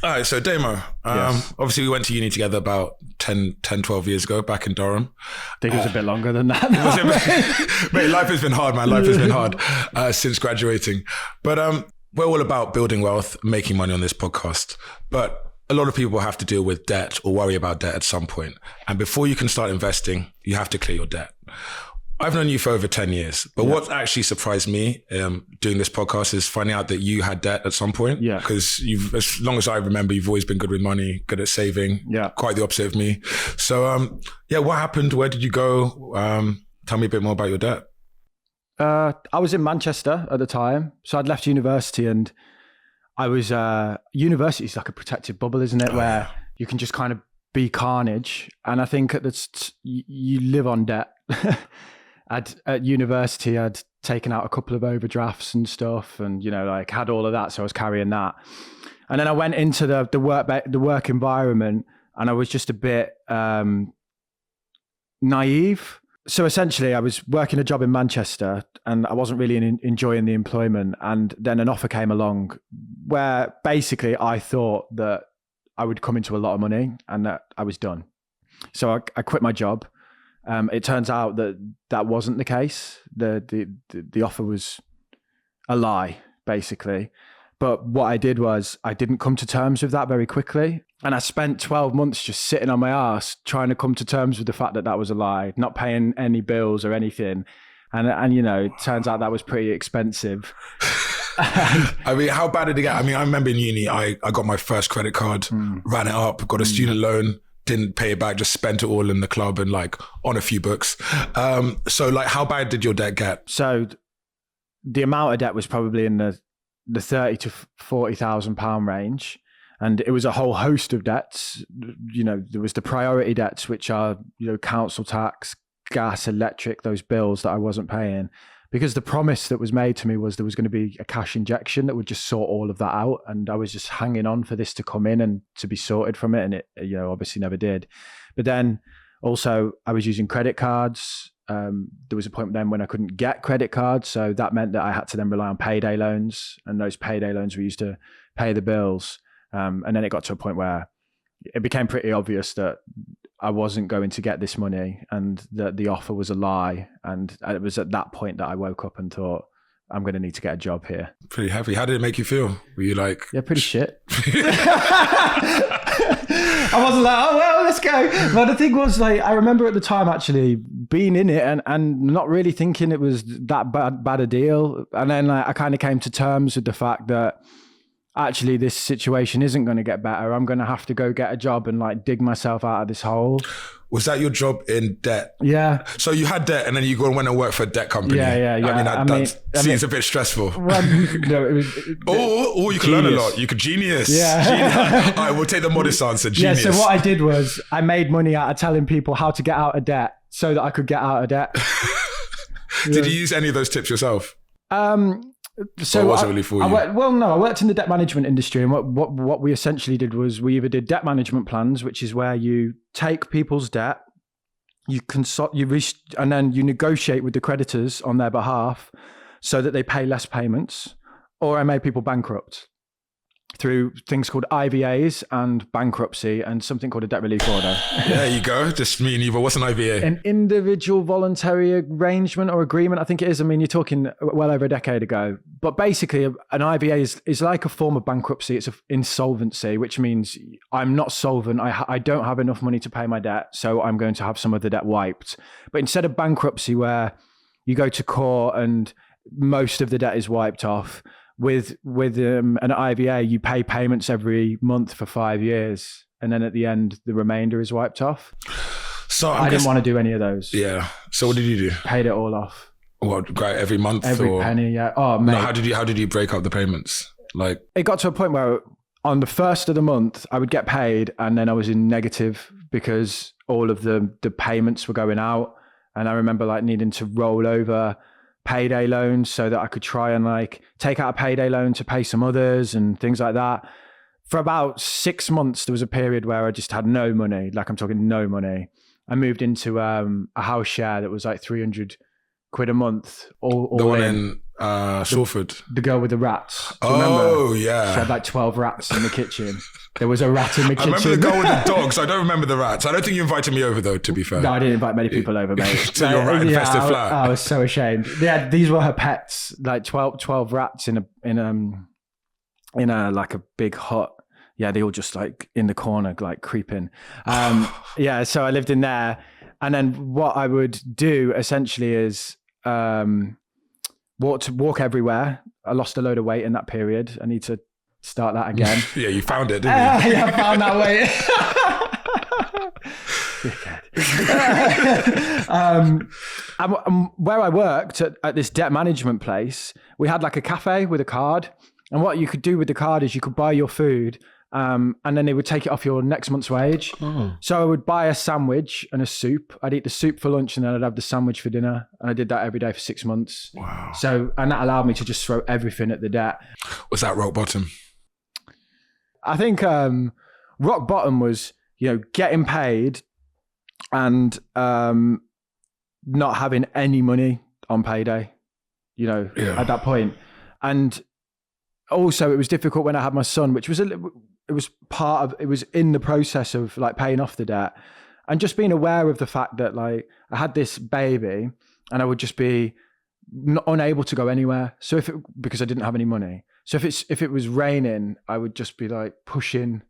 All right, so Damo, Yes. obviously we went to uni together about 12 years ago back in Durham. I think it was a bit longer than that. Mate, life has been hard, man. Life has been hard since graduating. But we're all about building wealth, making money on this podcast. But a lot of people have to deal with debt or worry about debt at some point. And before you can start investing, you have to clear your debt. I've known you for over 10 years, but what actually surprised me doing this podcast is finding out that you had debt at some point. Yeah. Because as long as I remember, you've always been good with money, good at saving. Yeah. Quite the opposite of me. So, what happened? Where did you go? Tell me a bit more about your debt. I was in Manchester at the time. So I'd left university and I was, university is like a protected bubble, isn't it? Where you can just kind of be carnage. And I think you live on debt. At university, I'd taken out a couple of overdrafts and stuff and, had all of that. So I was carrying that. And then I went into the work environment and I was just a bit naive. So essentially I was working a job in Manchester and I wasn't really enjoying the employment. And then an offer came along where basically I thought that I would come into a lot of money and that I was done. So I quit my job. It turns out that wasn't the case. The offer was a lie, basically. But what I did was I didn't come to terms with that very quickly. And I spent 12 months just sitting on my ass trying to come to terms with the fact that that was a lie, not paying any bills or anything. And it turns out that was pretty expensive. I mean, how bad did it get? I mean, I remember in uni, I got my first credit card, ran it up, got a student loan, didn't pay it back, just spent it all in the club and on a few books. So how bad did your debt get? So the amount of debt was probably in the 30 to 40,000 pound range. And it was a whole host of debts. There was the priority debts, which are, council tax, gas, electric, those bills that I wasn't paying. Because the promise that was made to me was there was going to be a cash injection that would just sort all of that out. And I was just hanging on for this to come in and to be sorted from it. And it, obviously never did. But then also I was using credit cards. There was a point then when I couldn't get credit cards. So that meant that I had to then rely on payday loans. And those payday loans were used to pay the bills. And then it got to a point where it became pretty obvious that I wasn't going to get this money and that the offer was a lie. And it was at that point that I woke up and thought, I'm going to need to get a job here. Pretty heavy. How did it make you feel? Were you like... Yeah, pretty shit. I wasn't like, oh, well, let's go. But the thing was, I remember at the time actually being in it and not really thinking it was that bad a deal. And then I kind of came to terms with the fact that actually this situation isn't going to get better. I'm going to have to go get a job and dig myself out of this hole. Was that your job in debt? Yeah. So you had debt and then you went and work for a debt company. Yeah. I mean, that seems a bit stressful. Well, no, it was, or you could learn a lot. You could genius. Yeah. Genius. All right, we'll take the modest answer. Genius. Yeah, so what I did was I made money out of telling people how to get out of debt so that I could get out of debt. Did you use any of those tips yourself? So it wasn't really for you? I worked in the debt management industry, and what we essentially did was we either did debt management plans, which is where you take people's debt, and then you negotiate with the creditors on their behalf so that they pay less payments, or I made people bankrupt through things called IVAs and bankruptcy and something called a debt relief order. There you go. Just me and Eva. What's an IVA? An individual voluntary arrangement or agreement, I think it is. I mean, you're talking well over a decade ago. But basically, an IVA is like a form of bankruptcy. It's an insolvency, which means I'm not solvent. I don't have enough money to pay my debt, so I'm going to have some of the debt wiped. But instead of bankruptcy, where you go to court and most of the debt is wiped off, with an IVA, you pay payments every month for 5 years. And then at the end, the remainder is wiped off. So I didn't want to do any of those. Yeah. So what did you do? Paid it all off. What, great, every month? Every penny, yeah. Oh, mate. No, how did you break up the payments? It got to a point where on the first of the month, I would get paid and then I was in negative because all of the payments were going out. And I remember needing to roll over payday loans so that I could try and take out a payday loan to pay some others and things like that. For about 6 months, there was a period where I just had no money. I'm talking no money. I moved into a house share that was 300 quid a month. All the one in Salford. The girl with the rats. Do you remember? Oh, yeah. She had like 12 rats in the kitchen. There was a rat in the kitchen. I remember the girl with the dogs. I don't remember the rats. I don't think you invited me over, though, to be fair. No, I didn't invite many people over, mate. To your rat-infested flat. I was so ashamed. Yeah, these were her pets, like 12 rats in a like a big hut. Yeah, they all just like in the corner, like creeping. Yeah, so I lived in there. And then what I would do essentially is walk everywhere. I lost a load of weight in that period. I need to start that again. Yeah, you found it, didn't you? Yeah, I found that weight. Where I worked at this debt management place, we had like a cafe with a card. And what you could do with the card is you could buy your food and then they would take it off your next month's wage. Oh. So I would buy a sandwich and a soup. I'd eat the soup for lunch and then I'd have the sandwich for dinner. And I did that every day for 6 months. Wow. So, and that allowed me to just throw everything at the debt. Was that rock bottom? I think rock bottom was, getting paid and not having any money on payday, at that point. And also it was difficult when I had my son, which was it was in the process of like paying off the debt and just being aware of the fact that like I had this baby and I would just be unable to go anywhere. So because I didn't have any money. So if it was raining, I would just be like pushing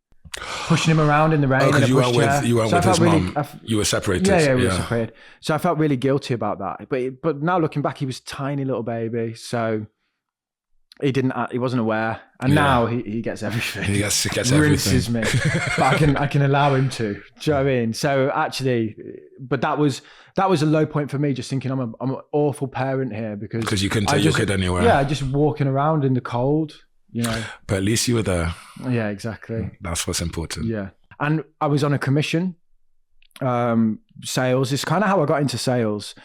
him around in the rain. Because you weren't with his mum. You were separated. Yeah, we were separated. So I felt really guilty about that. But now looking back, he was a tiny little baby. So he wasn't aware. And now he gets everything. He gets rinses everything. Me. But I can allow him to. Do you know what I mean? So actually, but that was a low point for me, just thinking I'm an awful parent here because you couldn't take your kid anywhere. Yeah, just walking around in the cold, But at least you were there. Yeah, exactly. That's what's important. Yeah. And I was on a commission, sales. It's kind of how I got into sales.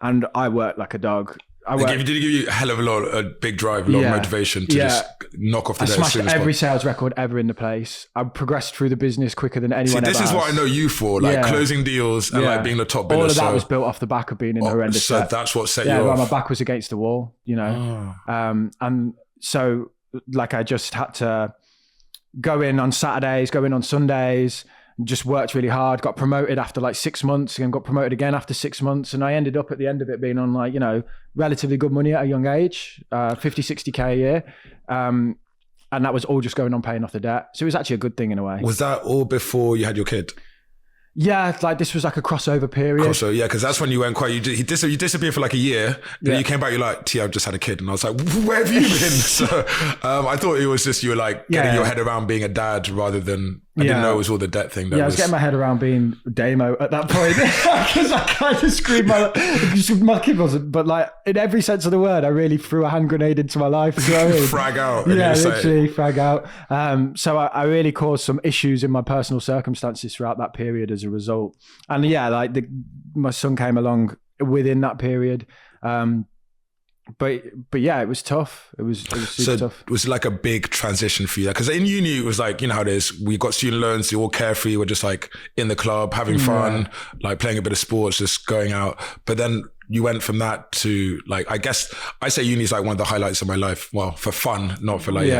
And I worked like a dog. Did it give you a hell of a big drive, a lot of motivation to just knock off the debt? I smashed every sales record ever in the place. I progressed through the business quicker than anyone ever this is has. what I know you for, like closing deals and like being the top biller. All of that was built off the back of being in horrendous So debt. that's what set you off. My back was against the wall, and so like I just had to go in on Saturdays, go in on Sundays, just worked really hard, got promoted after like 6 months and got promoted again after 6 months. And I ended up at the end of it being on like, relatively good money at a young age, 50, 60K a year. And that was all just going on paying off the debt. So it was actually a good thing in a way. Was that all before you had your kid? Yeah, like this was like a crossover period. Because that's when you went quiet. You disappeared for like a year. Then you came back, you're like, T, I've just had a kid. And I was like, where have you been? So I thought it was just you were like getting your head around being a dad rather than, I didn't know it was all the debt thing. I was getting my head around being Damo at that point. Because I kind of screwed my kid wasn't. But like in every sense of the word, I really threw a hand grenade into my life. Frag out. Yeah, literally frag out. So I really caused some issues in my personal circumstances throughout that period as a result. And my son came along within that period. But yeah, it was tough. It was super tough. It was like a big transition for you. Because in uni, it was like, how it is. We got student loans, you're all carefree. We're just like in the club, having fun, like playing a bit of sports, just going out. But then you went from that to like, I guess I say uni is like one of the highlights of my life. Well, for fun, not for like,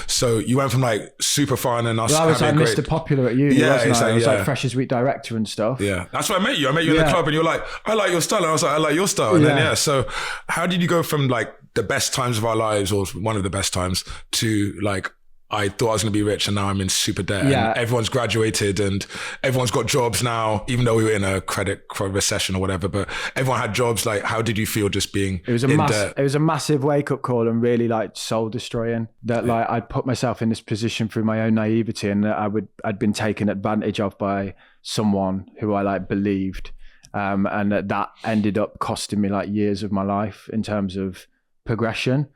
So you went from like super fun and us I was like having Mr. Popular at uni, wasn't I? I was like Freshers Week director and stuff. Yeah. That's where I met you. I met you in the club and you were like, I like your style. And I was like, I like your style. And then, so how did you go from like the best times of our lives or one of the best times to like, I thought I was going to be rich and now I'm in super debt and everyone's graduated and everyone's got jobs now, even though we were in a credit recession or whatever, but everyone had jobs. Like, how did you feel just being in debt? It was a massive wake up call and really like soul destroying that like I'd put myself in this position through my own naivety and that I'd been taken advantage of by someone who I like believed. And that ended up costing me like years of my life in terms of progression.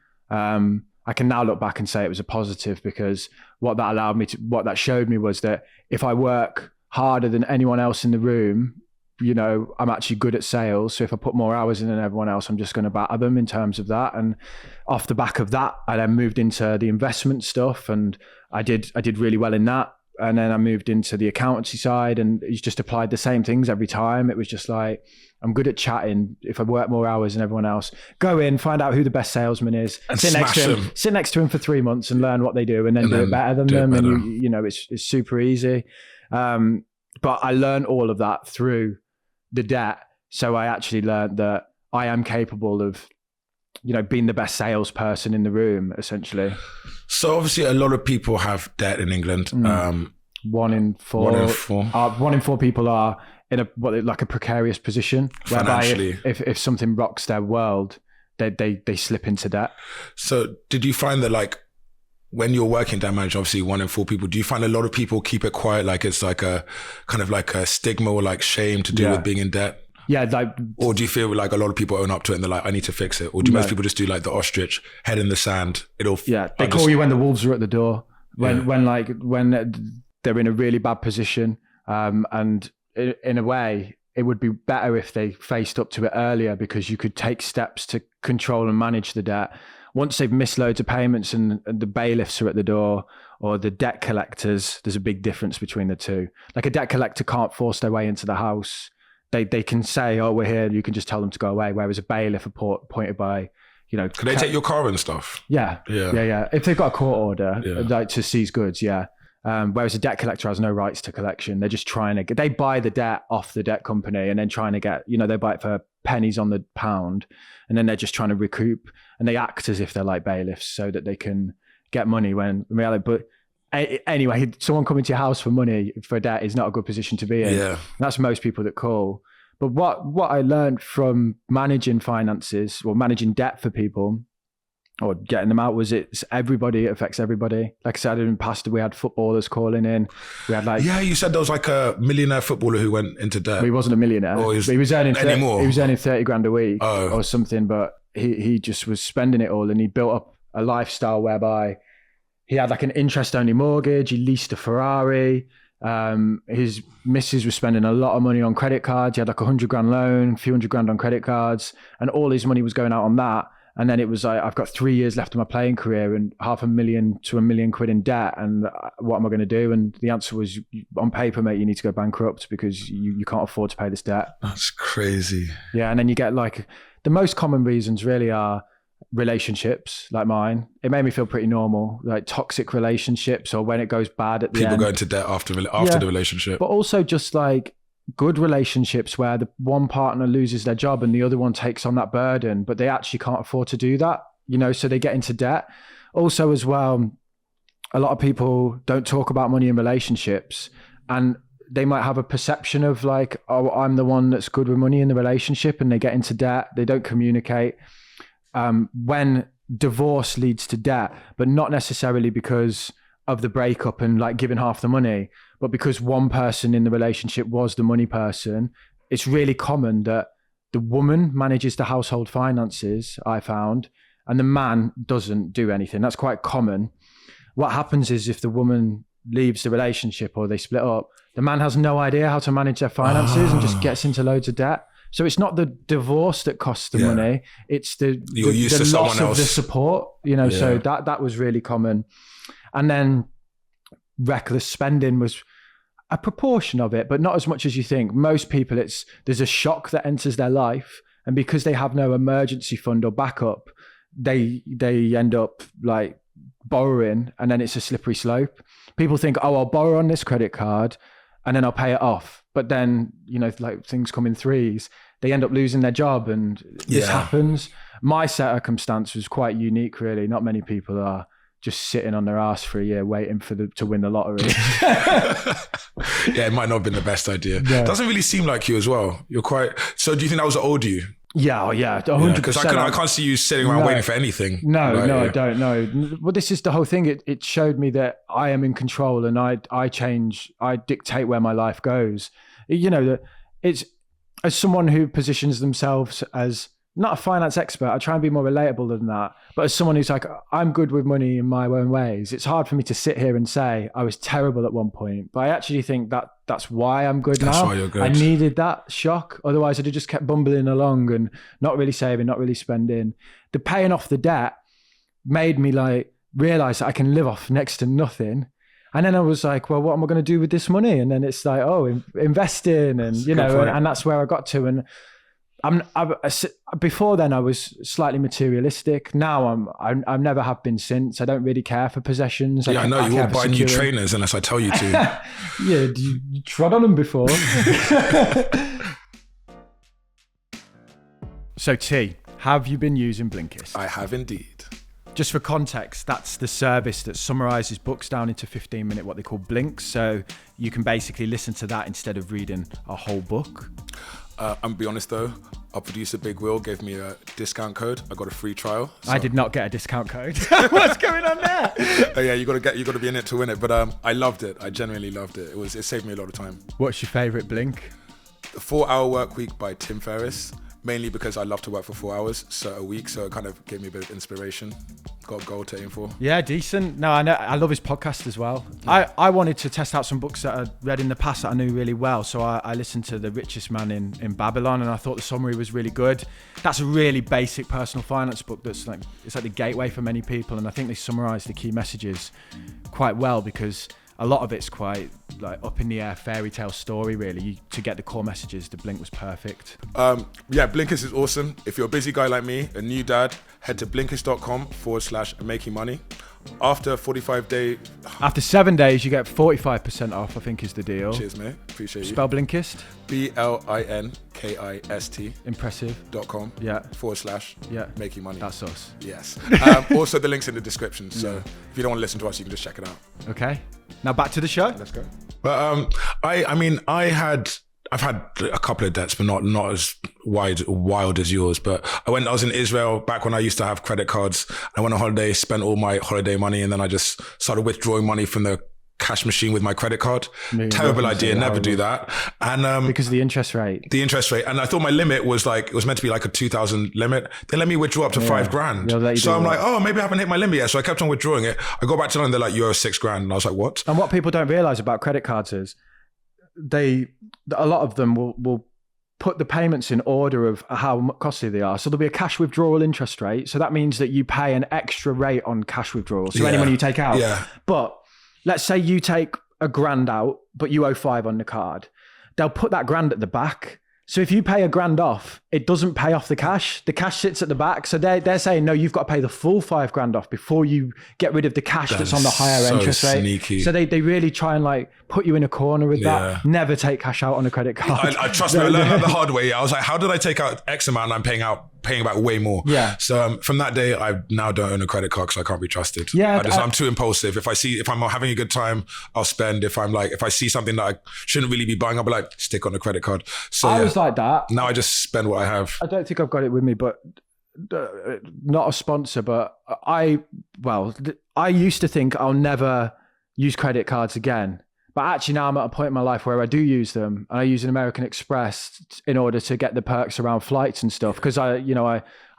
I can now look back and say it was a positive because what that showed me was that if I work harder than anyone else in the room, I'm actually good at sales. So if I put more hours in than everyone else, I'm just going to batter them in terms of that. And off the back of that, I then moved into the investment stuff and I did really well in that. and then I moved into the accountancy side, and he's just applied the same things every time. It was just like, I'm good at chatting. If I work more hours than everyone else, go in, find out who the best salesman is, and sit next to him for 3 months and learn what they do, and then do it better than them. And you know, it's super easy. But I learned all of that through the debt. So I actually learned that I am capable of, you know, being the best salesperson in the room, essentially. So obviously a lot of people have debt in England. 1 in 4. 1 in 4 people are in a precarious position, whereby if something rocks their world, they slip into debt. So did you find that, like, when you're working debt management, obviously 1 in 4 people, do you find a lot of people keep it quiet, like it's like a kind of like a stigma or like shame to do with being in debt? Yeah, like, or do you feel like a lot of people own up to it and they're like, I need to fix it? Or do most people just do like the ostrich, head in the sand? They call you when the wolves are at the door, when they're in a really bad position, and in a way, it would be better if they faced up to it earlier, because you could take steps to control and manage the debt. Once they've missed loads of payments and the bailiffs are at the door, or the debt collectors, there's a big difference between the two. Like, a debt collector can't force their way into the house. They can say, oh, we're here, you can just tell them to go away. Whereas a bailiff appointed by, you know... Can they take your car and stuff? Yeah. If they've got a court order, like to seize goods, whereas a debt collector has no rights to collection. They're just trying to they buy the debt off the debt company and then trying to get, you know, they buy it for pennies on the pound, and then they're just trying to recoup, and they act as if they're like bailiffs so that they can get money when in reality. But anyway, someone coming to your house for money for debt is not a good position to be in. Yeah. That's most people that call. But what I learned from managing finances or managing debt for people, or getting them out, was it affects everybody. Like I said, in the past, we had footballers calling in. We had like... Yeah, you said there was like a millionaire footballer who went into debt. Well, he wasn't a millionaire. He was earning anymore. He was earning 30 grand a week or something, but he just was spending it all, and he built up a lifestyle whereby he had like an interest-only mortgage. He leased a Ferrari. His missus was spending a lot of money on credit cards. He had like 100 grand loan, a few hundred grand on credit cards, and all his money was going out on that. And then it was like, I've got 3 years left of my playing career and £500,000 to £1 million in debt. And what am I going to do? And the answer was, on paper, mate, you need to go bankrupt because you can't afford to pay this debt. That's crazy. Yeah. And then you get like, the most common reasons really are relationships like mine. It made me feel pretty normal, like toxic relationships, or when it goes bad at the end. People go into debt after the relationship. But also just like good relationships where the one partner loses their job and the other one takes on that burden, but they actually can't afford to do that, you know, so they get into debt. Also as well, a lot of people don't talk about money in relationships, and they might have a perception of like, oh, I'm the one that's good with money in the relationship, and they get into debt. They don't communicate. When divorce leads to debt, but not necessarily because of the breakup and like giving half the money, but because one person in the relationship was the money person, it's really common that the woman manages the household finances, I found, and the man doesn't do anything. That's quite common. What happens is if the woman leaves the relationship or they split up, the man has no idea how to manage their finances and just gets into loads of debt. So it's not the divorce that costs the money, it's the loss of the support, you know, so that was really common. And then reckless spending was a proportion of it, but not as much as you think. Most people, there's a shock that enters their life, and because they have no emergency fund or backup, they end up like borrowing, and then it's a slippery slope. People think, oh, I'll borrow on this credit card and then I'll pay it off. But then, you know, like things come in threes. They end up losing their job, and this happens. My circumstance was quite unique, really. Not many people are just sitting on their ass for a year waiting to win the lottery. Yeah, it might not have been the best idea. Yeah. Doesn't really seem like you as well. So do you think that was old you? Yeah, 100%. Because I can't see you sitting around waiting for anything. No, I don't know. Well, this is the whole thing. It showed me that I am in control, and I change, I dictate where my life goes. You know, it's, as someone who positions themselves as not a finance expert, I try and be more relatable than that. But as someone who's like, I'm good with money in my own ways, it's hard for me to sit here and say I was terrible at one point. But I actually think that's why I'm good now. That's why you're good. I needed that shock. Otherwise, I'd have just kept bumbling along and not really saving, not really spending. The paying off the debt made me like realize that I can live off next to nothing. And then I was like, well, what am I going to do with this money? And then it's like, investing, and and that's where I got to. And before then I was slightly materialistic. Now I never have been since. I don't really care for possessions. I know you won't buy new trainers unless I tell you to. Yeah, you trod on them before. So T, have you been using Blinkist? I have indeed. Just for context, that's the service that summarizes books down into 15-minute, what they call blinks. So you can basically listen to that instead of reading a whole book. I'm be honest though, our producer Big Will gave me a discount code. I got a free trial. So. I did not get a discount code. What's going on there? Yeah, you got to be in it to win it. But I loved it. I genuinely loved it. It saved me a lot of time. What's your favorite blink? The 4-Hour Work Week by Tim Ferriss. Mainly because I love to work for 4 hours a week, so it kind of gave me a bit of inspiration. Got a goal to aim for. Yeah, decent. No, I know. I love his podcast as well. I wanted to test out some books that I'd read in the past that I knew really well, so I listened to The Richest Man in Babylon, and I thought the summary was really good. That's a really basic personal finance book it's like the gateway for many people, and I think they summarise the key messages quite well because a lot of it's quite like up in the air fairy tale story really. To get the core messages, the Blink was perfect. Yeah, Blinkist is awesome. If you're a busy guy like me, a new dad, head to blinkist.com/making money. After 7 days, you get 45% off, I think is the deal. Cheers, mate. Appreciate you. Spell Blinkist. BLINKIST. Impressive.com. Yeah. / making money. That's us. Yes. Also, the link's in the description. So if you don't want to listen to us, you can just check it out. Okay. Now back to the show. Let's go. But I've had a couple of debts, but not as wild as yours. But I was in Israel back when I used to have credit cards. I went on holiday, spent all my holiday money, and then I just started withdrawing money from the cash machine with my credit card. Terrible idea. Never do that. And because of the interest rate. And I thought my limit was it was meant to be like a 2,000 limit. They let me withdraw up to $5,000. So I'm like, maybe I haven't hit my limit yet. So I kept on withdrawing it. I go back to London, they're like, you owe $6,000. And I was like, what? And what people don't realize about credit cards is a lot of them will put the payments in order of how costly they are. So there'll be a cash withdrawal interest rate. So that means that you pay an extra rate on cash withdrawal. So any money you take out. Yeah. But let's say you take $1,000 out, but you owe $5,000 on the card. They'll put that $1,000 at the back. So if you pay $1,000 off, it doesn't pay off the cash. The cash sits at the back. So they're saying, no, you've got to pay the full $5,000 off before you get rid of the cash that's on the higher interest rate. Sneaky. So they really try and put you in a corner with that. Never take cash out on a credit card. I trust me, I learned that the hard way. I was like, how did I take out X amount and I'm paying back way more? Yeah. So from that day, I now don't own a credit card because I can't be trusted. Yeah. I'm too impulsive. If I'm having a good time, I'll spend. If I see something that I shouldn't really be buying, I'll be like, stick on a credit card. So I was like that. Now I just spend what I have. I don't think I've got it with me, but not a sponsor, but I used to think I'll never use credit cards again. But actually now I'm at a point in my life where I do use them, and I use an American Express in order to get the perks around flights and stuff. Because I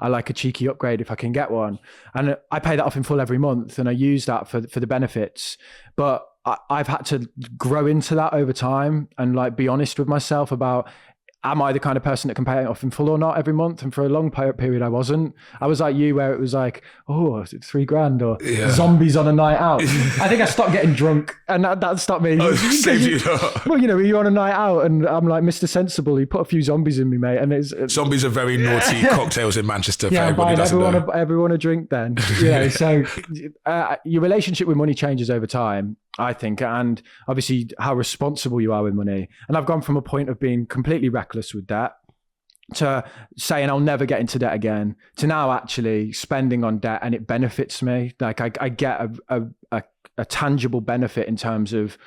like a cheeky upgrade if I can get one, and I pay that off in full every month, and I use that for the benefits. But I've had to grow into that over time and be honest with myself about, am I the kind of person that can pay it off in full or not every month? And for a long period, I wasn't. I was like you, where it was like, oh, $3,000 or zombies on a night out. I think I stopped getting drunk, and that stopped me. Well, you're on a night out, and I'm like Mr. Sensible. He put a few zombies in me, mate. And zombies are very naughty cocktails in Manchester. For everybody everyone a drink then. So your relationship with money changes over time, I think, and obviously how responsible you are with money. And I've gone from a point of being completely reckless with debt to saying I'll never get into debt again, to now actually spending on debt and it benefits me. I get a tangible benefit in terms of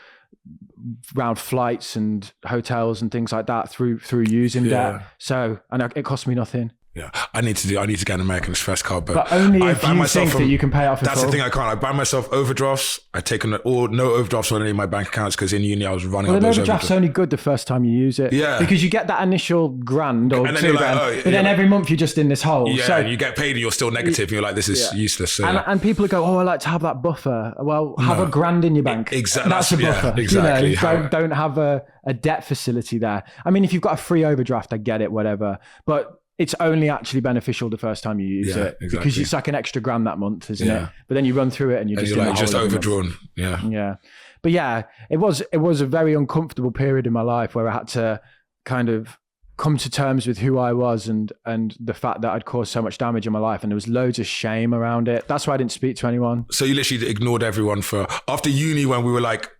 around flights and hotels and things like that through using debt. So, and it cost me nothing. Yeah, I need to get an American Express card, but only if you think that you can pay off. That's the thing, I can't. I buy myself overdrafts. I take no overdrafts on any of my bank accounts because in uni I was running. Well, an overdraft's only good the first time you use it. Yeah, because you get that initial $1,000 or $2,000, but then every month you're just in this hole. Yeah, so, and you get paid and you're still negative, and you're like, this is useless. So, and people go, I like to have that buffer. Well, have $1,000 in your bank. Exactly, that's a buffer. Exactly. Don't have a debt facility there. I mean, if you've got a free overdraft, I get it, whatever, but it's only actually beneficial the first time you use it, because it's like an extra $1,000 that month, isn't it? But then you run through it and you're just overdrawn. Yeah. But yeah, it was a very uncomfortable period in my life where I had to kind of come to terms with who I was and the fact that I'd caused so much damage in my life, and there was loads of shame around it. That's why I didn't speak to anyone. So you literally ignored everyone after uni, when we were like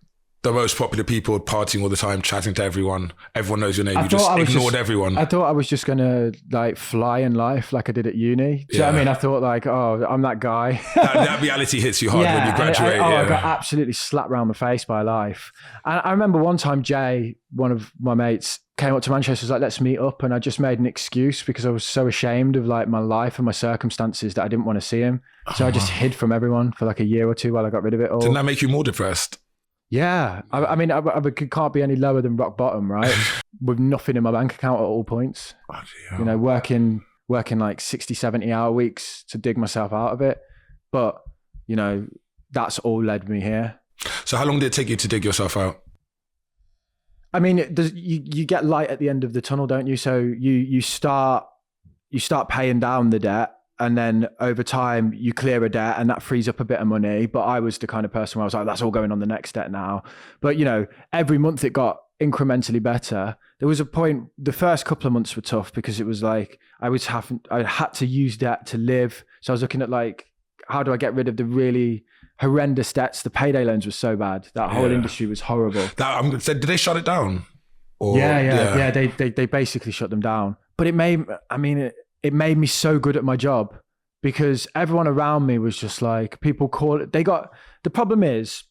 the most popular people, partying all the time, chatting to everyone. Everyone knows your name. You just ignored everyone. I thought I was just going to like fly in life like I did at uni. Do you know what I mean? I thought like, oh, I'm that guy. that reality hits you hard when you graduate. I got absolutely slapped around the face by life. And I remember one time Jay, one of my mates, came up to Manchester, was like, let's meet up. And I just made an excuse because I was so ashamed of like my life and my circumstances that I didn't want to see him. So I just hid from everyone for like a year or two while I got rid of it all. Didn't that make you more depressed? Yeah. I mean, I can't be any lower than rock bottom, right? With nothing in my bank account at all points. You know, working like 60, 70 hour weeks to dig myself out of it. But, you know, that's all led me here. So how long did it take you to dig yourself out? I mean, you get light at the end of the tunnel, don't you? So you start paying down the debt, and then over time you clear a debt, and that frees up a bit of money. But I was the kind of person where I was like, that's all going on the next debt now. But you know, every month it got incrementally better. There was a point, the first couple of months were tough because it was like I had to use debt to live. So I was looking at like, how do I get rid of the really horrendous debts? The payday loans were so bad. That whole industry was horrible. Did they shut it down? Yeah. They basically shut them down. But it made me so good at my job because everyone around me was just like, people call it. The problem is,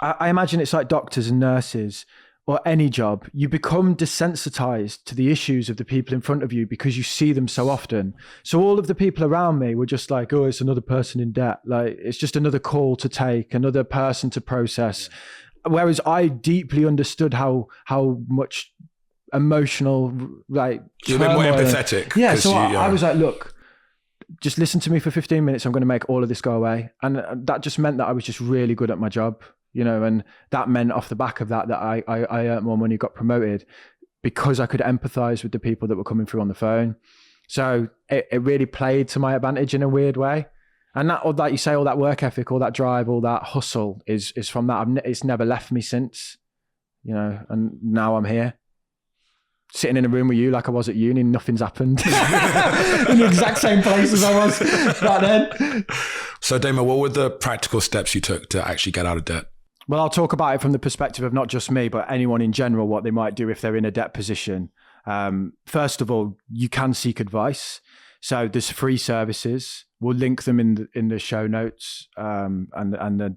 I imagine it's like doctors and nurses or any job. You become desensitized to the issues of the people in front of you because you see them so often. So all of the people around me were just like, oh, it's another person in debt. Like, it's just another call to take, another person to process. Whereas I deeply understood how much emotional, like, you're a bit more empathetic. Yeah. So I was like, look, just listen to me for 15 minutes. I'm going to make all of this go away. And that just meant that I was just really good at my job. You know, and that meant off the back of that I earned more money, got promoted because I could empathize with the people that were coming through on the phone. So it really played to my advantage in a weird way. And that, like you say, all that work ethic, all that drive, all that hustle is from that. It's never left me since, you know, and now I'm here. Sitting in a room with you like I was at uni, nothing's happened. In the exact same place as I was back then. So Damo, what were the practical steps you took to actually get out of debt? Well, I'll talk about it from the perspective of not just me, but anyone in general, what they might do if they're in a debt position. First of all, you can seek advice. So there's free services. We'll link them in the show notes and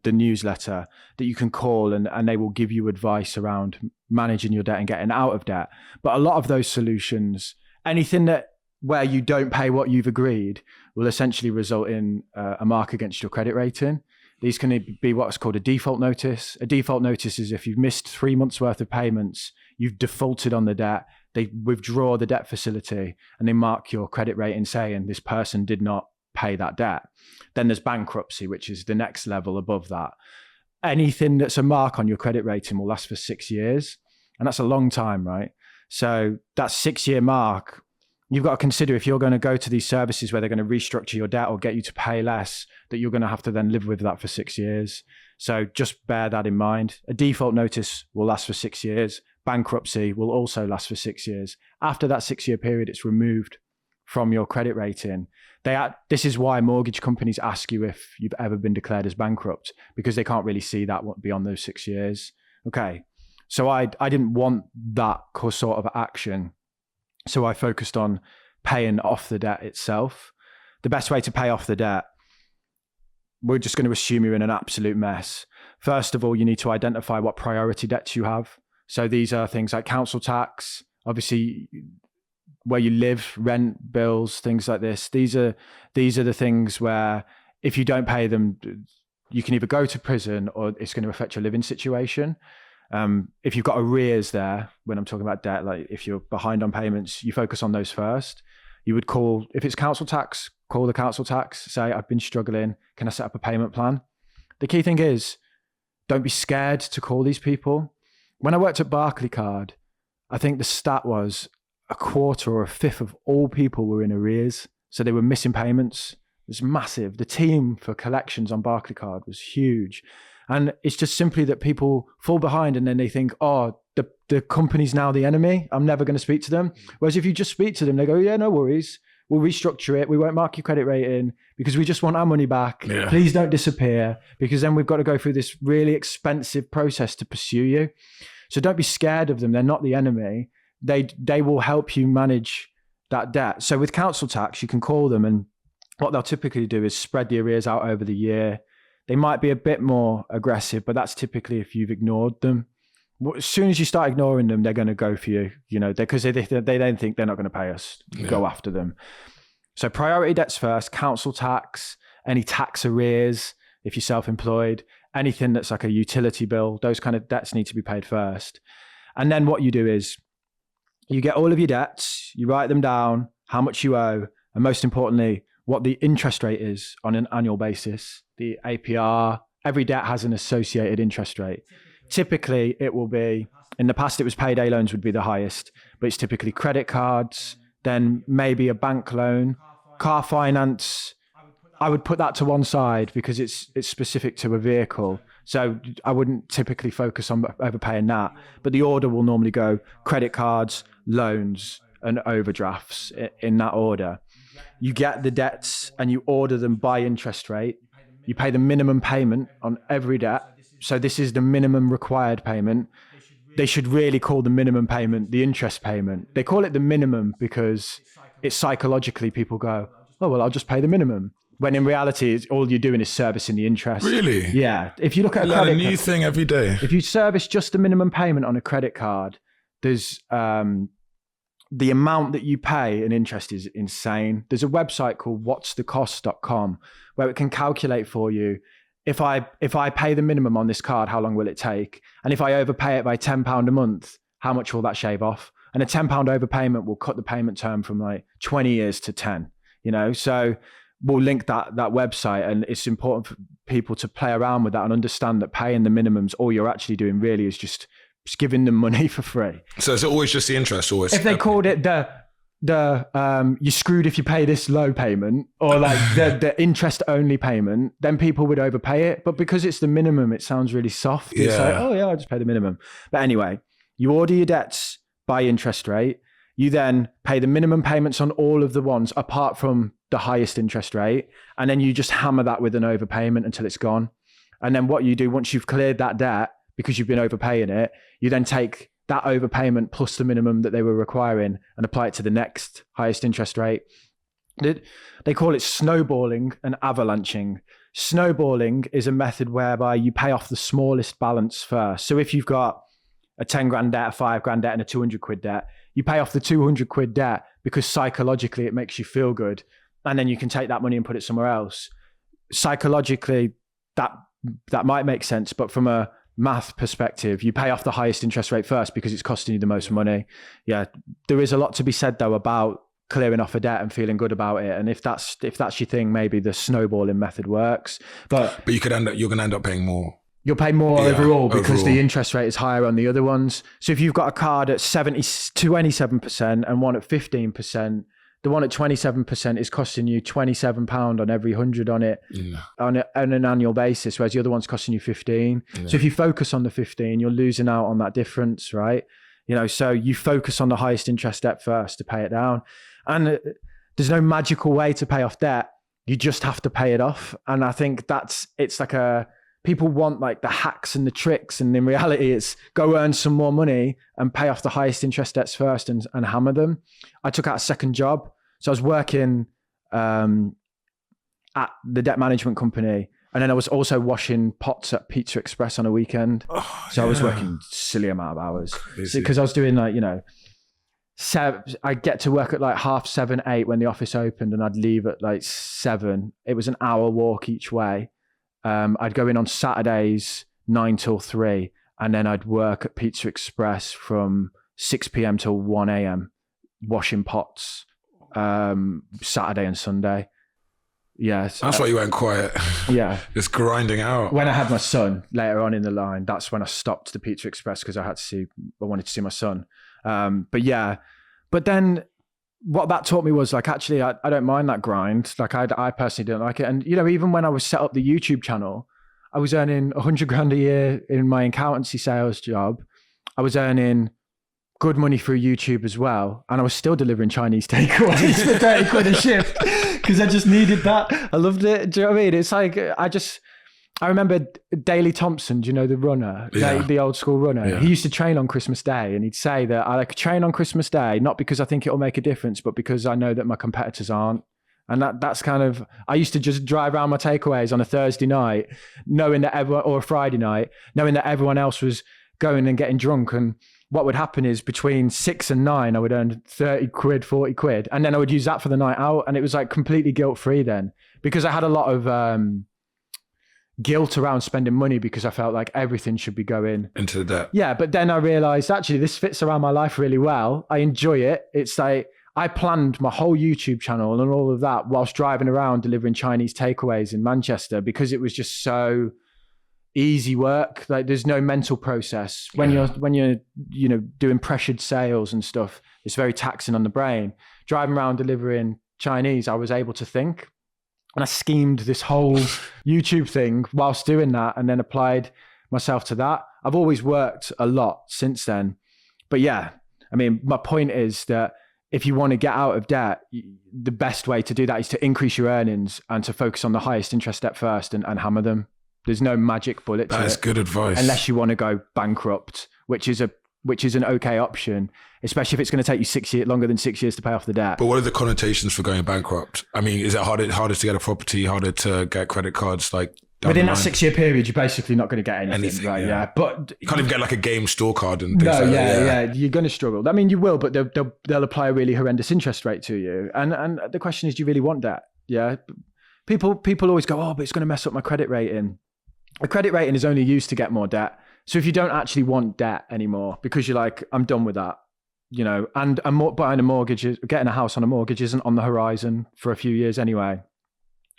the newsletter that you can call and they will give you advice around managing your debt and getting out of debt. But a lot of those solutions, anything where you don't pay what you've agreed, will essentially result in a mark against your credit rating. These can be what's called a default notice. A default notice is if you've missed 3 months worth of payments, you've defaulted on the debt, they withdraw the debt facility and they mark your credit rating saying this person did not pay that debt. Then there's bankruptcy, which is the next level above that. Anything that's a mark on your credit rating will last for 6 years. And that's a long time, right? So that 6-year mark, you've got to consider if you're going to go to these services where they're going to restructure your debt or get you to pay less, that you're going to have to then live with that for 6 years. So just bear that in mind. A default notice will last for 6 years. Bankruptcy will also last for 6 years. After that 6-year period, it's removed from your credit rating. This is why mortgage companies ask you if you've ever been declared as bankrupt, because they can't really see that beyond those 6 years. Okay. So I didn't want that sort of action. So I focused on paying off the debt itself. The best way to pay off the debt, we're just going to assume you're in an absolute mess. First of all, you need to identify what priority debts you have. So these are things like council tax, obviously where you live, rent, bills, things like this. These are the things where if you don't pay them, you can either go to prison or it's going to affect your living situation. If you've got arrears there, when I'm talking about debt, like if you're behind on payments, you focus on those first. You would call, if it's council tax, call the council tax, say, I've been struggling. Can I set up a payment plan? The key thing is, don't be scared to call these people. When I worked at Barclaycard, I think the stat was a quarter or a fifth of all people were in arrears. So they were missing payments. It was massive. The team for collections on Barclaycard was huge. And it's just simply that people fall behind and then they think, oh, the company's now the enemy. I'm never going to speak to them. Whereas if you just speak to them, they go, yeah, no worries. We'll restructure it. We won't mark your credit rating because we just want our money back. Yeah. Please don't disappear, because then we've got to go through this really expensive process to pursue you. So don't be scared of them. They're not the enemy. They will help you manage that debt. So with council tax, you can call them, and what they'll typically do is spread the arrears out over the year. They might be a bit more aggressive, but that's typically if you've ignored them. As soon as you start ignoring them, they're going to go for you, because they then think they're not going to pay us. Go after them. So priority debts first, council tax, any tax arrears, if you're self-employed, anything that's like a utility bill, those kind of debts need to be paid first. And then what you do is you get all of your debts, you write them down, how much you owe, and most importantly, what the interest rate is on an annual basis, the APR. Every debt has an associated interest rate. Typically, it will be, in the past, it was payday loans would be the highest, but it's typically credit cards, then maybe a bank loan, car finance. I would put that to one side because it's specific to a vehicle. So I wouldn't typically focus on overpaying that. But the order will normally go credit cards, loans, and overdrafts in that order. You get the debts and you order them by interest rate. You pay the minimum payment on every debt. So this is the minimum required payment. They should really call the minimum payment the interest payment. They call it the minimum because it's psychologically people go, oh, well, I'll just pay the minimum. When in reality, all you're doing is servicing the interest. Really? Yeah. If you look at a new thing every day. If you service just the minimum payment on a credit card, there's the amount that you pay in interest is insane. There's a website called whatsthecost.com where it can calculate for you, if I pay the minimum on this card, how long will it take? And if I overpay it by £10 a month, how much will that shave off? And a £10 overpayment will cut the payment term from like 20 years to 10, So we'll link that website, and it's important for people to play around with that and understand that paying the minimums, all you're actually doing really is just giving them money for free. So is it always just the interest? Always? If they called it you're screwed if you pay this low payment, or like the interest only payment, then people would overpay it. But because it's the minimum, it sounds really soft. It's like, oh yeah, I'll just pay the minimum. But anyway, you order your debts by interest rate. You then pay the minimum payments on all of the ones apart from the highest interest rate. And then you just hammer that with an overpayment until it's gone. And then what you do once you've cleared that debt, because you've been overpaying it, you then take that overpayment plus the minimum that they were requiring and apply it to the next highest interest rate. They call it snowballing and avalanching. Snowballing is a method whereby you pay off the smallest balance first. So if you've got a 10 grand debt, a 5 grand debt, and a 200 quid debt, you pay off the 200 quid debt because psychologically it makes you feel good. And then you can take that money and put it somewhere else. Psychologically, that might make sense, but from a math perspective, you pay off the highest interest rate first because it's costing you the most money. Yeah, there is a lot to be said though about clearing off a debt and feeling good about it. And if that's your thing, maybe the snowballing method works. But you're gonna end up paying more. You'll pay more overall because the interest rate is higher on the other ones. So if you've got a card at 27% and one at 15%, the one at 27% is costing you £27 on every 100 on it on an annual basis, whereas the other one's costing you 15. Yeah. So if you focus on the 15, you're losing out on that difference, right? So you focus on the highest interest debt first to pay it down. And there's no magical way to pay off debt. You just have to pay it off. And I think it's like people want like the hacks and the tricks. And in reality, it's go earn some more money and pay off the highest interest debts first and hammer them. I took out a second job. So I was working at the debt management company. And then I was also washing pots at Pizza Express on a weekend. I was working silly amount of hours. Because I was doing like, I'd get to work at like 7:30, 8 when the office opened, and I'd leave at like 7. It was an hour walk each way. I'd go in on Saturdays 9 till 3, and then I'd work at Pizza Express from 6 p.m. till 1 a.m. washing pots Saturday and Sunday. Yes. That's why you went quiet. Yeah. Just grinding out. When I had my son later on in the line, that's when I stopped the Pizza Express because I wanted to see my son. But then what that taught me was like, actually, I don't mind that grind. Like I personally didn't like it. And, even when I was set up the YouTube channel, I was earning 100 grand a year in my accountancy sales job. I was earning good money through YouTube as well. And I was still delivering Chinese takeaways for 30 quid a shift because I just needed that. I loved it. Do you know what I mean? It's like, I remember Daley Thompson, do you know the runner, the old school runner? Yeah. He used to train on Christmas Day, and he'd say that I like train on Christmas Day, not because I think it'll make a difference, but because I know that my competitors aren't. And that's kind of, I used to just drive around my takeaways on a Thursday night, knowing that or a Friday night, knowing that everyone else was going and getting drunk. And what would happen is between 6 and 9, I would earn 30 quid, 40 quid. And then I would use that for the night out. And it was like completely guilt-free then, because I had a lot of guilt around spending money because I felt like everything should be going into the debt. Yeah. But then I realized actually this fits around my life really well. I enjoy it. It's like, I planned my whole YouTube channel and all of that whilst driving around delivering Chinese takeaways in Manchester because it was just so easy work. Like there's no mental process when you're doing pressured sales and stuff. It's very taxing on the brain. Driving around delivering Chinese, I was able to think, and I schemed this whole YouTube thing whilst doing that, and then applied myself to that. I've always worked a lot since then, but yeah, I mean, my point is that if you want to get out of debt, the best way to do that is to increase your earnings and to focus on the highest interest debt first and hammer them. There's no magic bullet to it. That is good advice. Unless you want to go bankrupt, which is an okay option, especially if it's going to take you longer than 6 years to pay off the debt. But what are the connotations for going bankrupt? I mean, is it harder to get a property, harder to get credit cards? Like within that 6 year period, you're basically not going to get anything right? Yeah. But you can't even get like a game store card and things like that. You're going to struggle. I mean, you will, but they'll apply a really horrendous interest rate to you. And the question is, do you really want that? Yeah. People always go, oh, but it's going to mess up my credit rating. A credit rating is only used to get more debt. So if you don't actually want debt anymore because you're like, I'm done with that, and buying a mortgage, getting a house on a mortgage isn't on the horizon for a few years anyway,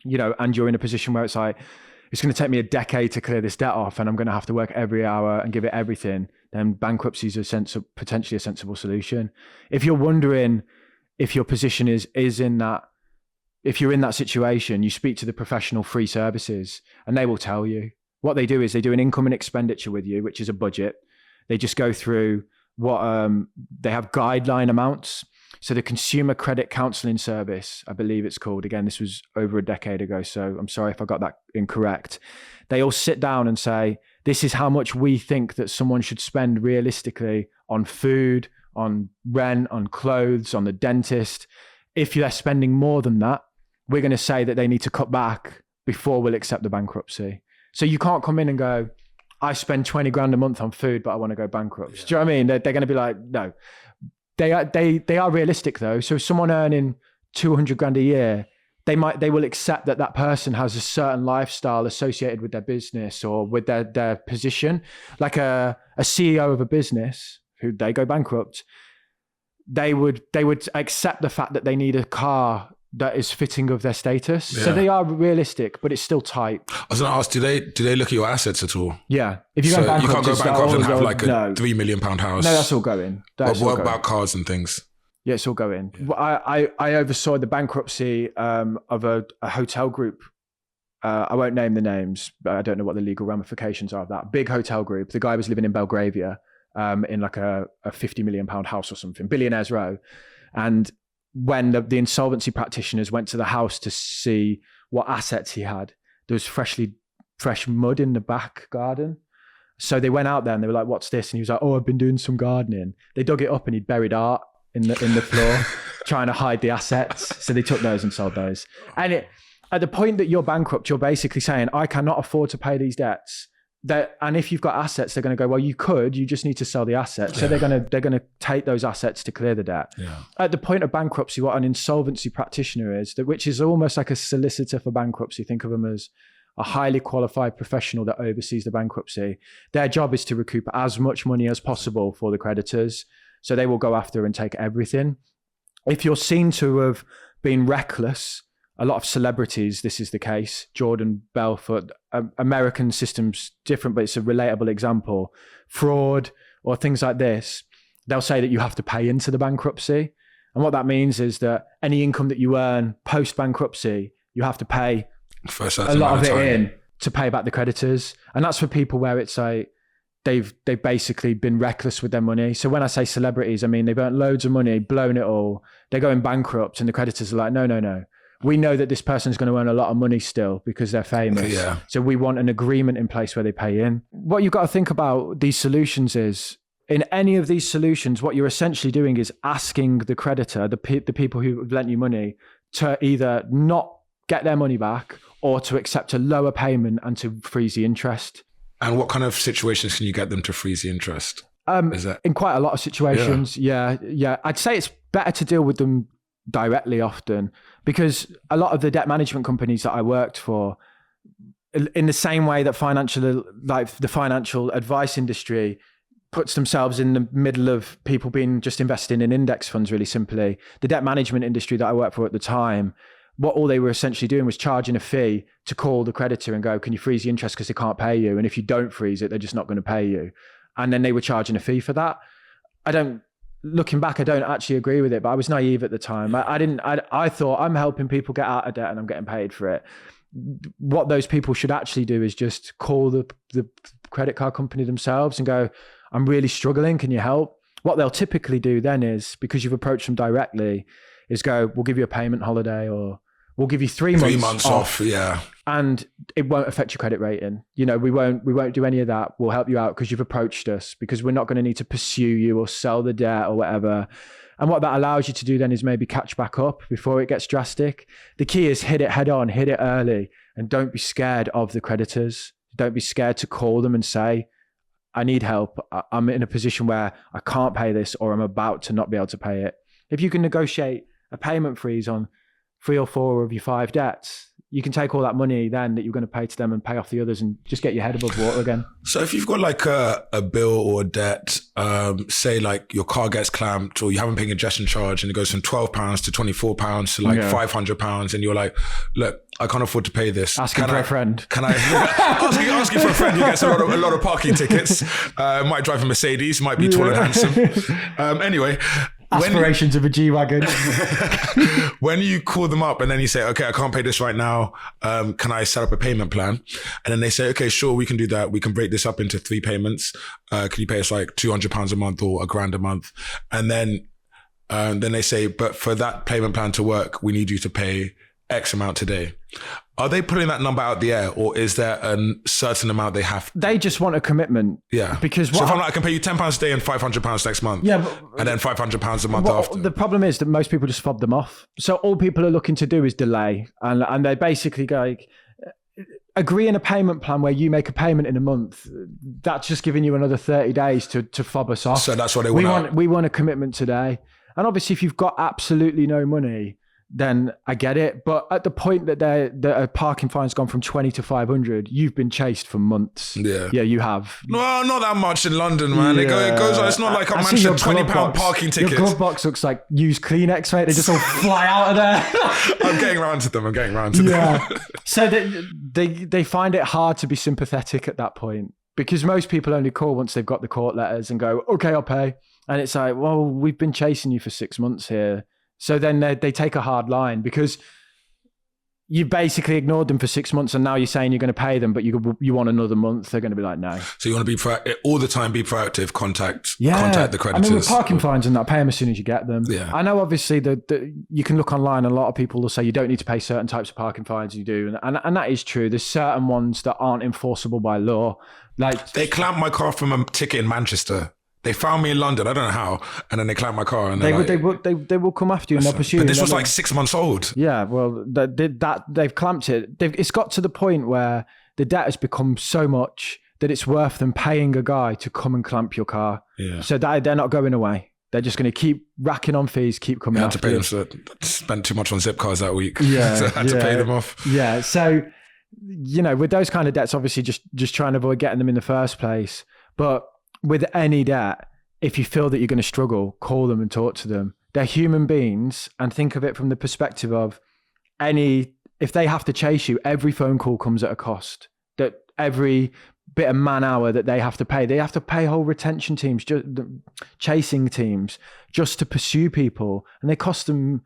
and you're in a position where it's like, it's going to take me a decade to clear this debt off and I'm going to have to work every hour and give it everything, then bankruptcy is potentially a sensible solution. If you're wondering if your position is in that, if you're in that situation, you speak to the professional free services and they will tell you. What they do is they do an income and expenditure with you, which is a budget. They just go through what they have guideline amounts. So the Consumer Credit Counseling Service, I believe it's called. Again, this was over a decade ago, so I'm sorry if I got that incorrect. They all sit down and say, this is how much we think that someone should spend realistically on food, on rent, on clothes, on the dentist. If they're spending more than that, we're going to say that they need to cut back before we'll accept the bankruptcy. So you can't come in and go, I spend 20 grand a month on food, but I want to go bankrupt. Yeah. Do you know what I mean? They're going to be like, no. They are realistic though. So if someone earning 200 grand a year, they will accept that person has a certain lifestyle associated with their business or with their position. Like a CEO of a business who they go bankrupt, they would accept the fact that they need a car that is fitting of their status. Yeah. So they are realistic, but it's still tight. I was going to ask, do they look at your assets at all? Yeah. If you go bankrupt, you can't go bankrupt and have like a £3 million house. No, that's all going. What about cars and things? Yeah, it's all going. Yeah. I oversaw the bankruptcy of a hotel group. I won't name the names, but I don't know what the legal ramifications are of that. Big hotel group. The guy was living in Belgravia in like a £50 million house or something, Billionaires Row. And when the insolvency practitioners went to the house to see what assets he had, there was fresh mud in the back garden. So they went out there and they were like, what's this? And he was like, oh, I've been doing some gardening. They dug it up and he'd buried art in the floor trying to hide the assets. So they took those and sold those. And at the point that you're bankrupt, you're basically saying, I cannot afford to pay these debts. And if you've got assets, they're going to go, well, you just need to sell the assets. So they're going to take those assets to clear the debt. Yeah. At the point of bankruptcy, what an insolvency practitioner is, which is almost like a solicitor for bankruptcy. Think of them as a highly qualified professional that oversees the bankruptcy. Their job is to recoup as much money as possible for the creditors. So they will go after and take everything. If you're seen to have been reckless, a lot of celebrities, this is the case. Jordan Belfort, American system's different, but it's a relatable example. Fraud or things like this, they'll say that you have to pay into the bankruptcy. And what that means is that any income that you earn post-bankruptcy, you have to pay a lot of it in to pay back the creditors. And that's for people where it's like, they've basically been reckless with their money. So when I say celebrities, I mean, they've earned loads of money, blown it all. They're going bankrupt and the creditors are like, no. We know that this person's going to earn a lot of money still because they're famous. Yeah. So we want an agreement in place where they pay in. What you've got to think about these solutions is, in any of these solutions, what you're essentially doing is asking the creditor, the people who have lent you money, to either not get their money back or to accept a lower payment and to freeze the interest. And what kind of situations can you get them to freeze the interest? Is that in quite a lot of situations? Yeah. I'd say it's better to deal with them directly often, because a lot of the debt management companies that I worked for, in the same way that the financial advice industry puts themselves in the middle of people being just investing in index funds, really simply, the debt management industry that I worked for at the time, all they were essentially doing was charging a fee to call the creditor and go, can you freeze the interest because they can't pay you? And if you don't freeze it, they're just not going to pay you. And then they were charging a fee for that. Looking back, I don't actually agree with it, but I was naive at the time. I thought I'm helping people get out of debt and I'm getting paid for it. What those people should actually do is just call the credit card company themselves and go, I'm really struggling, can you help? What they'll typically do then is, because you've approached them directly, is go, we'll give you a payment holiday, or we'll give you 3 months, 3 months off. Yeah. And it won't affect your credit rating. We won't do any of that. We'll help you out because you've approached us, because we're not going to need to pursue you or sell the debt or whatever. And what that allows you to do then is maybe catch back up before it gets drastic. The key is hit it head on, hit it early, and don't be scared of the creditors. Don't be scared to call them and say, I need help. I'm in a position where I can't pay this, or I'm about to not be able to pay it. If you can negotiate a payment freeze on 3 or 4 of your 5 debts, you can take all that money then that you're going to pay to them and pay off the others and just get your head above water again. So if you've got like a bill or a debt, say like your car gets clamped or you haven't paid a congestion charge and it goes from £12 to £24 to like £500, and you're like, look, I can't afford to pay this. Asking for a friend. Can I asking for a friend who gets a lot of parking tickets, might drive a Mercedes, might be tall and handsome. Anyway. Aspirations of a G-Wagon. When you call them up and then you say, okay, I can't pay this right now. Can I set up a payment plan? And then they say, okay, sure, we can do that. We can break this up into 3 payments. Can you pay us like £200 a month or £1,000 a month? And then they say, but for that payment plan to work, we need you to pay X amount today. Are they putting that number out the air, or is there a certain amount they have? They just want a commitment. Yeah. Because so if I'm like, I can pay you £10 a day and £500 next month. Yeah. And then £500 a month after. The problem is that most people just fob them off. So all people are looking to do is delay. And they basically go like, agree in a payment plan where you make a payment in a month. That's just giving you another 30 days to fob us off. So that's what they want. We want a commitment today. And obviously if you've got absolutely no money, then I get it. But at the point that a parking fine's gone from 20 to 500, you've been chased for months. Yeah, you have. No, not that much in London, man. Yeah. It goes on. It's not like I mentioned £20 parking tickets. Your glove box looks like used Kleenex, mate. They just all fly out of there. I'm getting around to them. Yeah. So they find it hard to be sympathetic at that point, because most people only call once they've got the court letters and go, okay, I'll pay. And it's like, well, we've been chasing you for 6 months here. So then they take a hard line, because you basically ignored them for 6 months and now you're saying you're going to pay them, but you want another month. They're going to be like, no. So you want to be all the time, be proactive, contact the creditors. I mean, with parking fines and that, pay them as soon as you get them. Yeah. I know obviously that you can look online and a lot of people will say you don't need to pay certain types of parking fines. You do. And that is true. There's certain ones that aren't enforceable by law. Like they clamped my car from a ticket in Manchester. They found me in London. I don't know how. And then they clamped my car. And they will come after you and they'll pursue you. But this was like 6 months old. Yeah, well, they've clamped it. It's got to the point where the debt has become so much that it's worth them paying a guy to come and clamp your car. Yeah. So they're not going away. They're just going to keep racking on fees, keep coming after you. I had to pay them. So I spent too much on zip cars that week. Yeah, so I had to pay them off. Yeah. So, with those kind of debts, obviously just trying to avoid getting them in the first place. But with any debt, if you feel that you're going to struggle, call them and talk to them. They're human beings, and think of it from the perspective of if they have to chase you, every phone call comes at a cost. That every bit of man hour that they have to pay whole retention teams, chasing teams, just to pursue people. And they cost them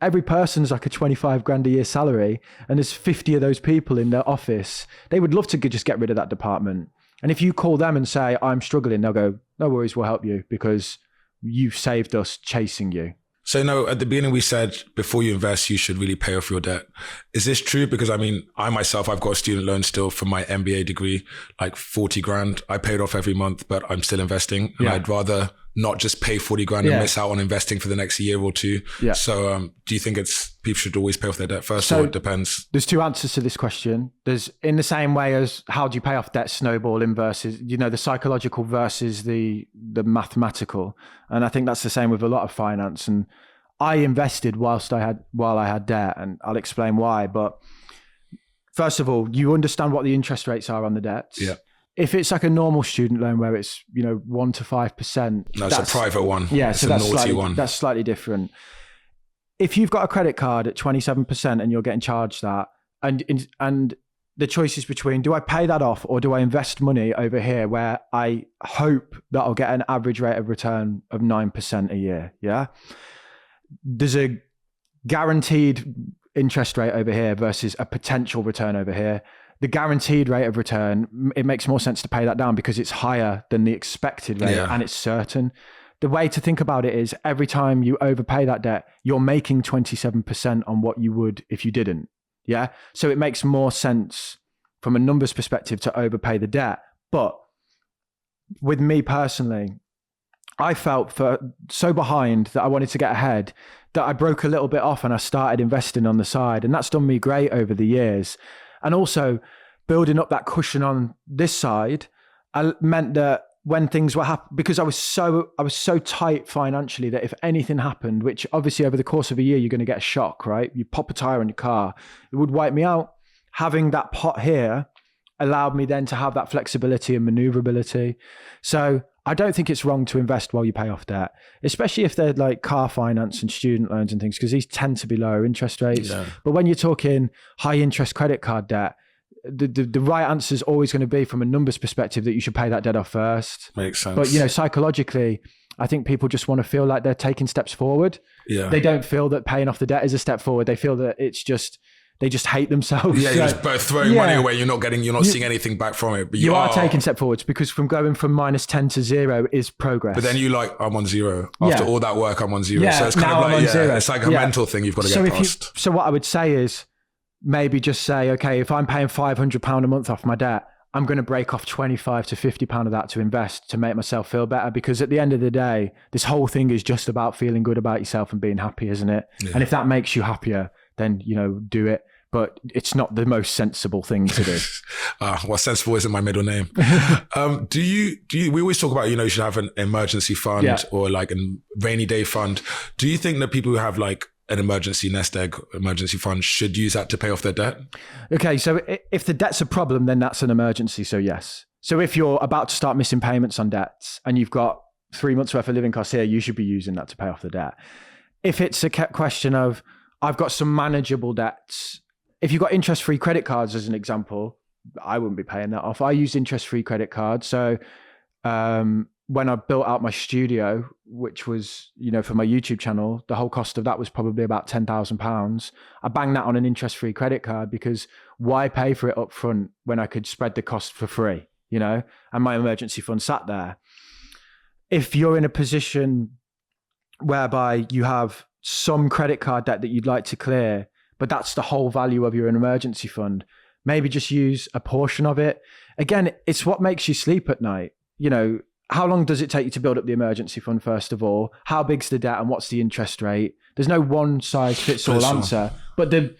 every person's like a 25 grand a year salary, and there's 50 of those people in their office. They would love to just get rid of that department. And if you call them and say, I'm struggling, they'll go, no worries, we'll help you because you've saved us chasing you. So no, at the beginning we said before you invest, you should really pay off your debt. Is this true? Because I mean, I myself, I've got a student loan still from my MBA degree, like 40 grand. I paid off every month, but I'm still investing. And I'd rather not just pay 40 grand and miss out on investing for the next year or two. Yeah. So do you think people should always pay off their debt first, or it depends? There's two answers to this question. There's, in the same way as how do you pay off debt snowballing versus, the psychological versus the mathematical. And I think that's the same with a lot of finance. And I invested while I had debt, and I'll explain why. But first of all, you understand what the interest rates are on the debts. Yeah. If it's like a normal student loan where it's 1 to 5%, no, it's a private one. Yeah, it's so a naughty one. That's slightly different. If you've got a credit card at 27% and you're getting charged that, and the choice is between, do I pay that off or do I invest money over here where I hope that I'll get an average rate of return of 9% a year? Yeah, there's a guaranteed interest rate over here versus a potential return over here. The guaranteed rate of return, it makes more sense to pay that down because it's higher than the expected rate and it's certain. The way to think about it is every time you overpay that debt, you're making 27% on what you would if you didn't. Yeah. So it makes more sense from a numbers perspective to overpay the debt. But with me personally, I felt so behind that I wanted to get ahead that I broke a little bit off and I started investing on the side. And that's done me great over the years. And also building up that cushion on this side meant that when things were happening, because I was so tight financially that if anything happened, which obviously over the course of a year, you're going to get a shock, right? You pop a tire on your car, it would wipe me out. Having that pot here allowed me then to have that flexibility and maneuverability. So I don't think it's wrong to invest while you pay off debt, especially if they're like car finance and student loans and things, because these tend to be lower interest rates. Yeah. But when you're talking high interest credit card debt, the right answer is always going to be from a numbers perspective that you should pay that debt off first. Makes sense. But psychologically, I think people just want to feel like they're taking steps forward. Yeah. They don't feel that paying off the debt is a step forward. They feel that they just hate themselves. Yeah, you're just both throwing money away. You're not seeing anything back from it. But you are taking step forwards because from going from -10 to 0 is progress. But then I'm on 0. After all that work, I'm on 0. Yeah, so it's kind of like, it's like a mental thing you've got to get past. So what I would say is maybe just say, okay, if I'm paying £500 a month off my debt, I'm going to break off £25 to £50 of that to invest to make myself feel better. Because at the end of the day, this whole thing is just about feeling good about yourself and being happy, isn't it? Yeah. And if that makes you happier, then, do it. But it's not the most sensible thing to do. Well, sensible isn't my middle name. Do you, we always talk about, you should have an emergency fund or like a rainy day fund. Do you think that people who have like an emergency nest egg, emergency fund should use that to pay off their debt? Okay. So if the debt's a problem, then that's an emergency. So yes. So if you're about to start missing payments on debts and you've got 3 months worth of living costs here, you should be using that to pay off the debt. If it's a question of, I've got some manageable debts. If you've got interest-free credit cards, as an example, I wouldn't be paying that off. I use interest-free credit cards. So when I built out my studio, which was, for my YouTube channel, the whole cost of that was probably about £10,000. I banged that on an interest-free credit card because why pay for it up front when I could spread the cost for free, and my emergency fund sat there. If you're in a position whereby you have some credit card debt that you'd like to clear, but that's the whole value of your emergency fund, maybe just use a portion of it. Again, it's what makes you sleep at night. How long does it take you to build up the emergency fund, first of all? How big's the debt and what's the interest rate? There's no one size fits all answer, but the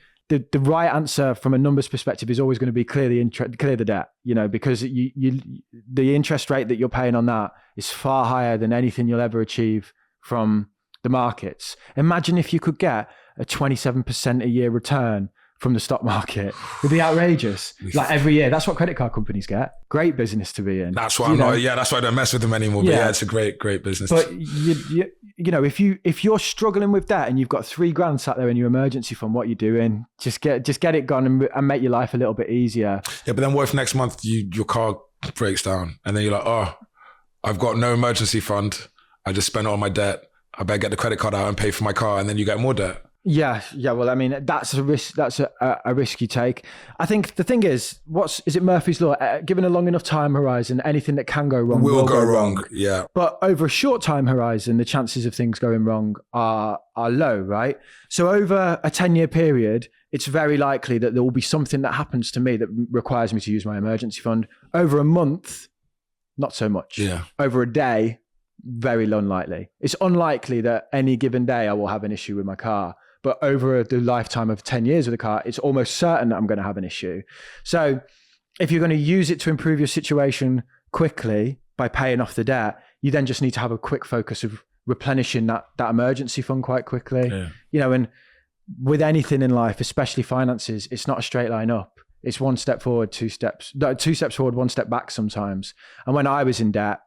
right answer from a numbers perspective is always going to be clear the debt, because the interest rate that you're paying on that is far higher than anything you'll ever achieve from the markets. Imagine if you could get a 27% a year return from the stock market. It'd be outrageous. Like every year. That's what credit card companies get. Great business to be in. That's why that's why I don't mess with them anymore. But it's a great business. But if you're struggling with that and you've got £3,000 sat there in your emergency fund, what you're doing, just get it gone and make your life a little bit easier. Yeah, but then what if next month your car breaks down and then you're like, oh, I've got no emergency fund. I just spent all my debt. I better get the credit card out and pay for my car, and then you get more debt. Yeah. Well, I mean, that's a risk. That's a risk you take. I think the thing is, is it Murphy's law? Given a long enough time horizon, anything that can go wrong will go wrong. Yeah. But over a short time horizon, the chances of things going wrong are low, right? So over a 10-year period, it's very likely that there will be something that happens to me that requires me to use my emergency fund. Over a month, not so much. Yeah. Over a day, very unlikely. It's unlikely that any given day I will have an issue with my car. But over the lifetime of 10 years of the car, it's almost certain that I'm going to have an issue. So if you're going to use it to improve your situation quickly by paying off the debt, you then just need to have a quick focus of replenishing that emergency fund quite quickly. Yeah. You know, and with anything in life, especially finances, it's not a straight line up. It's one step forward, two steps forward, one step back sometimes. And when I was in debt,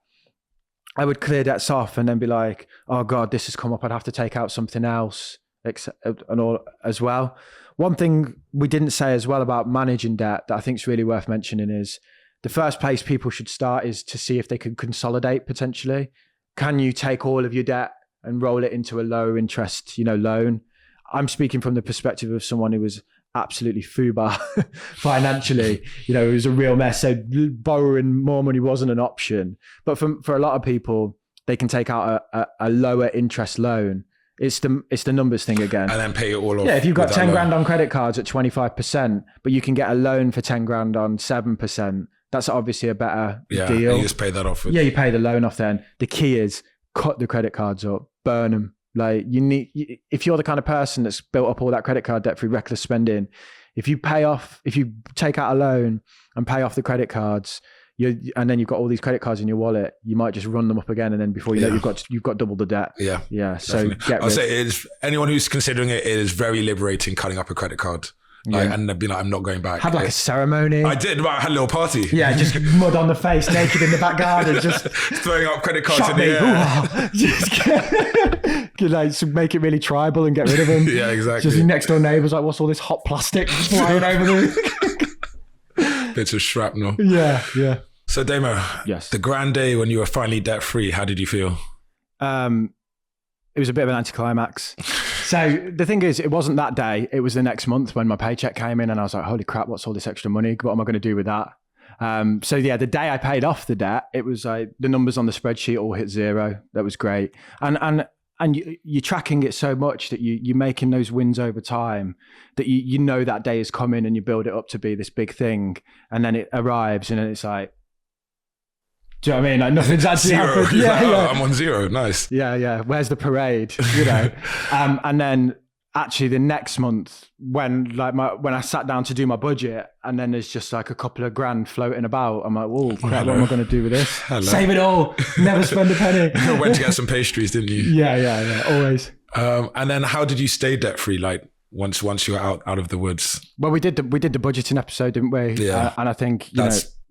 I would clear debts off and then be like, oh God, this has come up. I'd have to take out something else. And all as well. One thing we didn't say as well about managing debt that I think is really worth mentioning is the first place people should start is to see if they can consolidate potentially. Can you take all of your debt and roll it into a lower interest, loan? I'm speaking from the perspective of someone who was absolutely FUBAR financially. It was a real mess. So borrowing more money wasn't an option. But for a lot of people, they can take out a lower interest loan. It's the numbers thing again. And then pay it all off. Yeah, if you've got 10 grand on credit cards at 25%, but you can get a loan for 10 grand on 7%, that's obviously a better deal. Yeah, you just pay that off. Yeah, you pay the loan off then. The key is cut the credit cards up, burn them. Like if you're the kind of person that's built up all that credit card debt through reckless spending, if you take out a loan and pay off the credit cards, and then you've got all these credit cards in your wallet, you might just run them up again, and then before you know, you've got double the debt. Yeah. So I'll say it is, anyone who's considering it is very liberating cutting up a credit card. And be like, I'm not going back. Had like a ceremony. I did. I had a little party. Yeah, just mud on the face, naked in the back garden, just throwing up credit cards in the air. Just make it really tribal and get rid of them. Yeah, exactly. Just your next door neighbours like, what's all this hot plastic flying over the bits of shrapnel. Yeah. So Damo, yes, the grand day when you were finally debt free, how did you feel? It was a bit of an anticlimax. So the thing is, it wasn't that day. It was the next month when my paycheck came in and I was like, holy crap, what's all this extra money? What am I going to do with that? So yeah, the day I paid off the debt, it was like the numbers on the spreadsheet all hit zero. That was great. And you're tracking it so much that you're making those wins over time that you know that day is coming and you build it up to be this big thing. And then it arrives and then it's like, do you know what I mean? Like nothing's actually happened. Yeah. I'm on zero. Nice. Yeah. Where's the parade? And then actually the next month when I sat down to do my budget and then there's just like a couple of grand floating about, I'm like, oh crap, what am I going to do with this? Save it all. Never spend a penny. You went to get some pastries, didn't you? Yeah. Always. And then how did you stay debt free? Like once you were out of the woods? Well, we did the budgeting episode, didn't we? Yeah. And I think,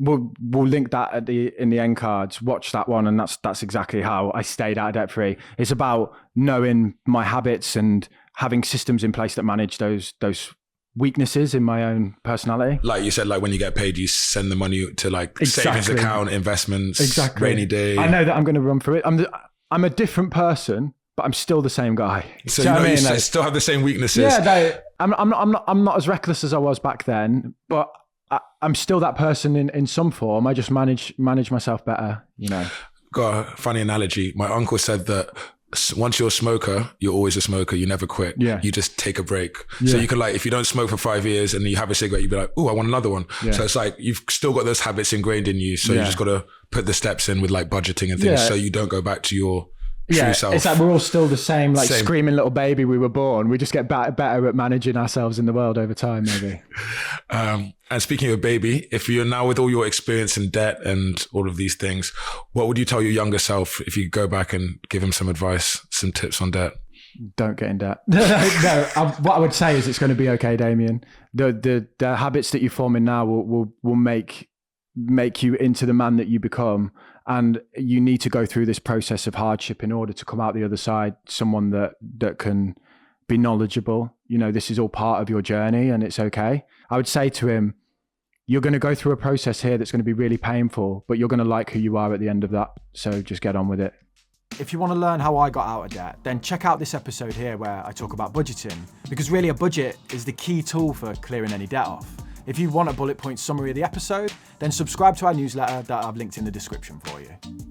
we'll link that in the end cards. Watch that one, and that's exactly how I stayed out of debt free. It's about knowing my habits and having systems in place that manage those weaknesses in my own personality. Like you said, like when you get paid, you send the money to like savings account, investments, rainy day. I know that I'm going to run through it. I'm a different person, but I'm still the same guy. So you still have the same weaknesses. Yeah, I'm not as reckless as I was back then, but I'm still that person in some form. I just manage myself better, Got a funny analogy. My uncle said that once you're a smoker, you're always a smoker. You never quit. Yeah. You just take a break. Yeah. So you can if you don't smoke for 5 years and you have a cigarette, you'd be like, oh, I want another one. Yeah. So it's like, you've still got those habits ingrained in you. So you just got to put the steps in with like budgeting and things so you don't go back to your true self. It's like we're all still the same, screaming little baby we were born. We just get better at managing ourselves in the world over time, maybe. And speaking of baby, if you're now with all your experience in debt and all of these things, what would you tell your younger self if you go back and give him some advice, some tips on debt? Don't get in debt. No, what I would say is it's going to be okay, Damien. The habits that you're forming now will make you into the man that you become. And you need to go through this process of hardship in order to come out the other side, someone that can be knowledgeable. This is all part of your journey and it's okay. I would say to him, you're going to go through a process here that's going to be really painful, but you're going to like who you are at the end of that. So just get on with it. if you want to learn how I got out of debt, then check out this episode here where I talk about budgeting, because really a budget is the key tool for clearing any debt off. If you want a bullet point summary of the episode, then subscribe to our newsletter that I've linked in the description for you.